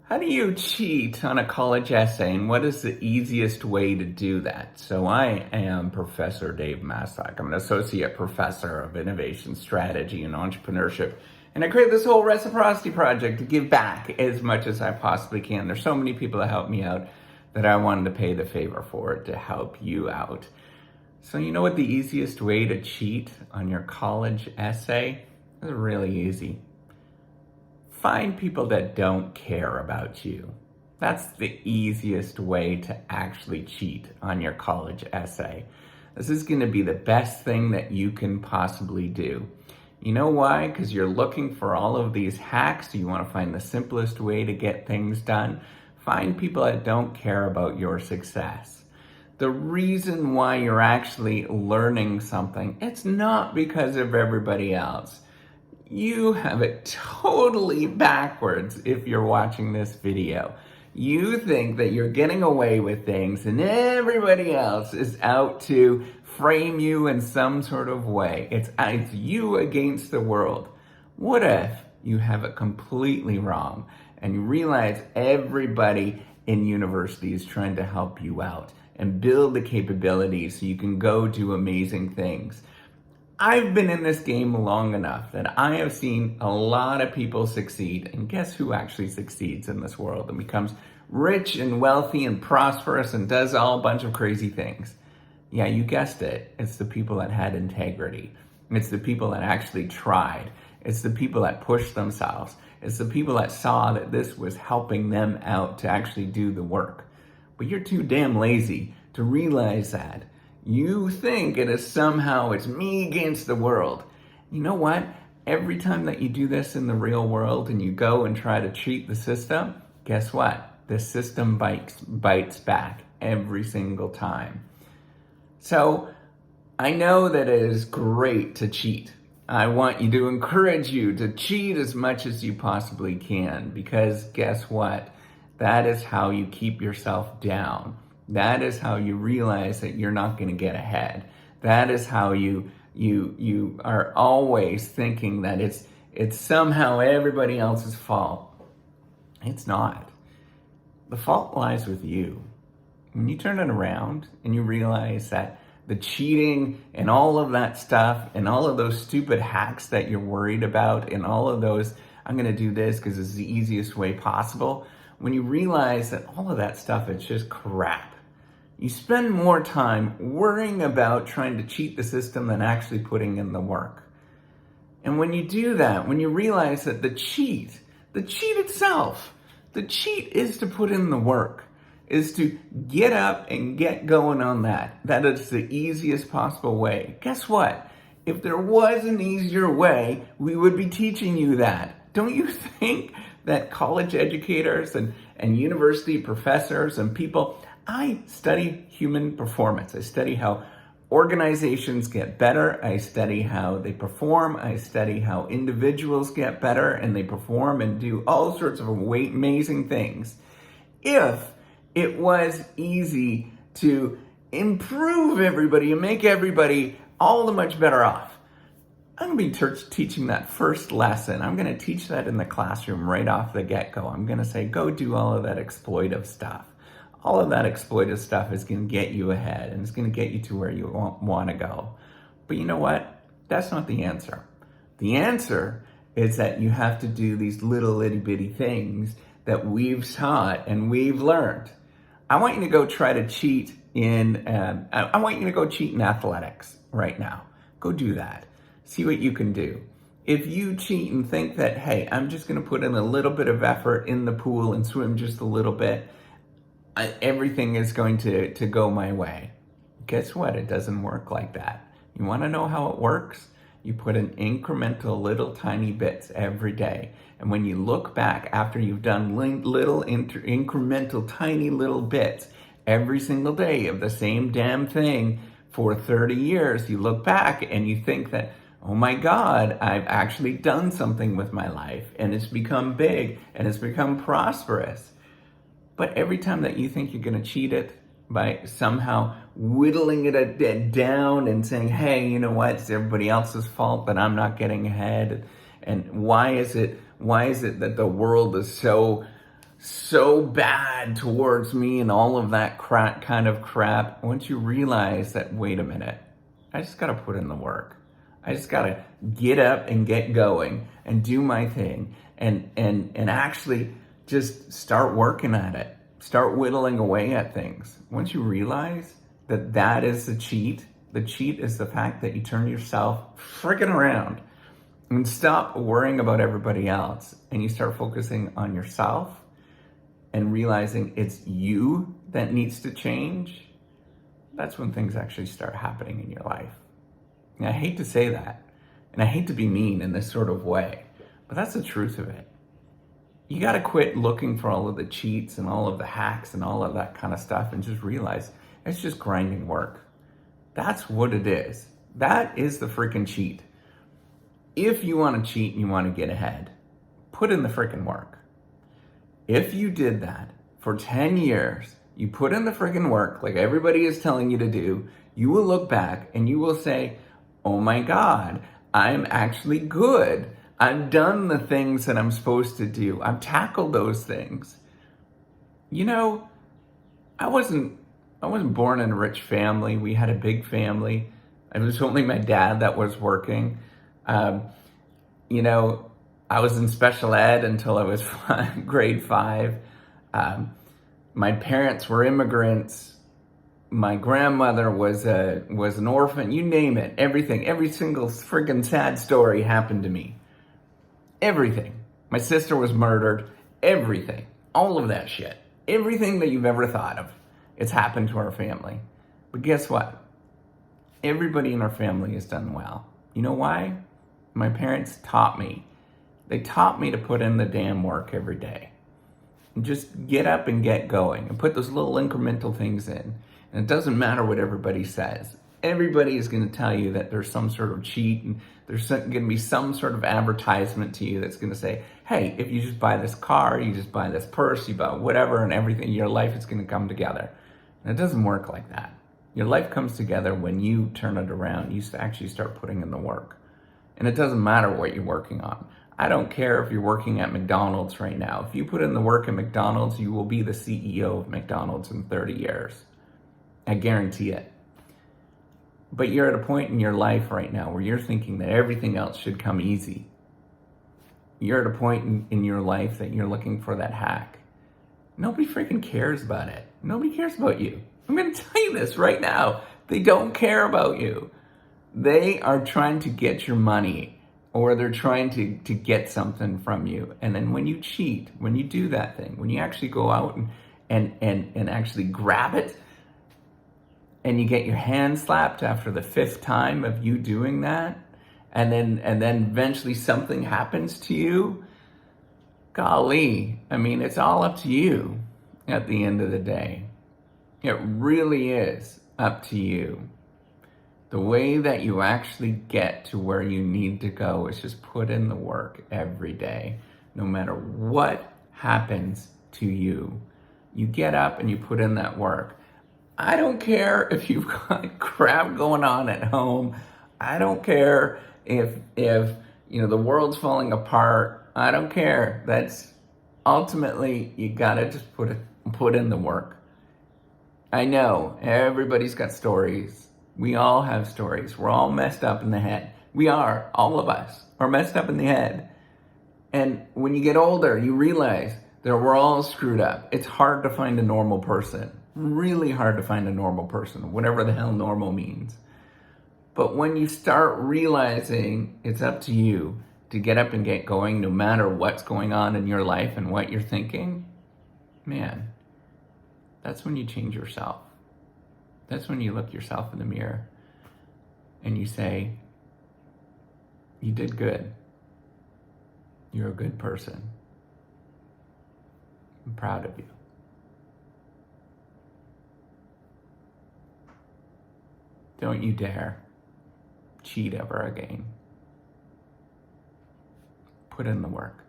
How do you cheat on a college essay, and what is the easiest way to do that? So I am Professor Dave Maslock. I'm an associate professor of innovation strategy and entrepreneurship, and I created this whole reciprocity project to give back as much as I possibly can. There's so many people that help me out that I wanted to pay the favor for it to help you out. So you know what the easiest way to cheat on your college essay is? Really easy. Find people that don't care about you. That's the easiest way to actually cheat on your college essay. This is going to be the best thing that you can possibly do. You know why? Because you're looking for all of these hacks. You want to find the simplest way to get things done. Find people that don't care about your success. The reason why you're actually learning something, it's not because of everybody else. You have it totally backwards if you're watching this video. You think that you're getting away with things and everybody else is out to frame you in some sort of way. It's you against the world. What if you have it completely wrong and you realize everybody in university is trying to help you out and build the capabilities so you can go do amazing things? I've been in this game long enough that I have seen a lot of people succeed. And guess who actually succeeds in this world and becomes rich and wealthy and prosperous and does all a bunch of crazy things? Yeah, you guessed it. It's the people that had integrity. It's the people that actually tried. It's the people that pushed themselves. It's the people that saw that this was helping them out to actually do the work. But you're too damn lazy to realize that. You think it is somehow it's me against the world. You know what? Every time that you do this in the real world and you go and try to cheat the system, guess what? The system bites back every single time. So I know that it is great to cheat. I want you to encourage you to cheat as much as you possibly can, because guess what? That is how you keep yourself down. That is how you realize that you're not going to get ahead. That is how you are always thinking that it's somehow everybody else's fault. It's not. The fault lies with you. When you turn it around and you realize that the cheating and all of that stuff and all of those stupid hacks that you're worried about and all of those, I'm going to do this because it's the easiest way possible. When you realize that all of that stuff is just crap, you spend more time worrying about trying to cheat the system than actually putting in the work. And when you do that, when you realize that the cheat itself, the cheat is to put in the work, is to get up and get going on that. That is the easiest possible way. Guess what? If there was an easier way, we would be teaching you that. Don't you think that college educators and university professors and people, I study human performance. I study how organizations get better. I study how they perform. I study how individuals get better and they perform and do all sorts of amazing things. If it was easy to improve everybody and make everybody all the much better off, I'm going to be teaching that first lesson. I'm going to teach that in the classroom right off the get-go. I'm going to say, go do all of that exploitive stuff. All of that exploitive stuff is going to get you ahead and it's going to get you to where you want to go. But you know what? That's not the answer. The answer is that you have to do these little itty bitty things that we've taught and we've learned. I want you to go try to cheat in, I want you to go cheat in athletics right now. Go do that. See what you can do. If you cheat and think that, hey, I'm just going to put in a little bit of effort in the pool and swim just a little bit, everything is going to go my way. Guess what? It doesn't work like that. You want to know how it works? You put in incremental little tiny bits every day. And when you look back after you've done little incremental tiny little bits every single day of the same damn thing for 30 years, you look back and you think that, oh my God, I've actually done something with my life and it's become big and it's become prosperous. But every time that you think you're going to cheat it by somehow whittling it down and saying, hey, you know what, it's everybody else's fault that I'm not getting ahead. And why is it that the world is so so bad towards me and all of that kind of crap, once you realize that, wait a minute, I just got to put in the work. I just got to get up and get going and do my thing and actually just start working at it. Start whittling away at things. Once you realize that that is the cheat is the fact that you turn yourself freaking around and stop worrying about everybody else and you start focusing on yourself and realizing it's you that needs to change, that's when things actually start happening in your life. And I hate to say that, and I hate to be mean in this sort of way, but that's the truth of it. You got to quit looking for all of the cheats and all of the hacks and all of that kind of stuff and just realize it's just grinding work. That's what it is. That is the freaking cheat. If you want to cheat and you want to get ahead, put in the freaking work. If you did that for 10 years, you put in the freaking work like everybody is telling you to do, you will look back and you will say, oh my God, I'm actually good. I've done the things that I'm supposed to do. I've tackled those things. You know, I wasn't born in a rich family. We had a big family. It was only my dad that was working. You know, I was in special ed until I was grade 5. My parents were immigrants. My grandmother was an orphan. You name it, everything. Every single friggin' sad story happened to me. Everything. My sister was murdered. Everything. All of that shit. Everything that you've ever thought of. It's happened to our family. But guess what? Everybody in our family has done well. You know why? My parents taught me. They taught me to put in the damn work every day. And just get up and get going and put those little incremental things in. And it doesn't matter what everybody says. Everybody is going to tell you that there's some sort of cheat and there's going to be some sort of advertisement to you that's going to say, hey, if you just buy this car, you just buy this purse, you buy whatever and everything, your life is going to come together. And it doesn't work like that. Your life comes together when you turn it around. You actually start putting in the work. And it doesn't matter what you're working on. I don't care if you're working at McDonald's right now. If you put in the work at McDonald's, you will be the CEO of McDonald's in 30 years. I guarantee it. But you're at a point in your life right now where you're thinking that everything else should come easy. You're at a point in your life that you're looking for that hack. Nobody freaking cares about it. Nobody cares about you. I'm going to tell you this right now. They don't care about you. They are trying to get your money or they're trying to get something from you. And then when you cheat, when you do that thing, when you actually go out and actually grab it and you get your hand slapped after the 5th time of you doing that, and then eventually something happens to you, golly, I mean, it's all up to you at the end of the day. It really is up to you. The way that you actually get to where you need to go is just put in the work every day, no matter what happens to you. You get up and you put in that work. I don't care if you've got crap going on at home. I don't care if you know the world's falling apart. I don't care. That's ultimately you gotta just put in the work. I know everybody's got stories. We all have stories. We're all messed up in the head. We are, all of us are messed up in the head. And when you get older, you realize that we're all screwed up. It's hard to find a normal person. Really hard to find a normal person, whatever the hell normal means. But when you start realizing it's up to you to get up and get going, no matter what's going on in your life and what you're thinking, man, that's when you change yourself. That's when you look yourself in the mirror and you say, you did good. You're a good person. I'm proud of you. Don't you dare cheat ever again. Put in the work.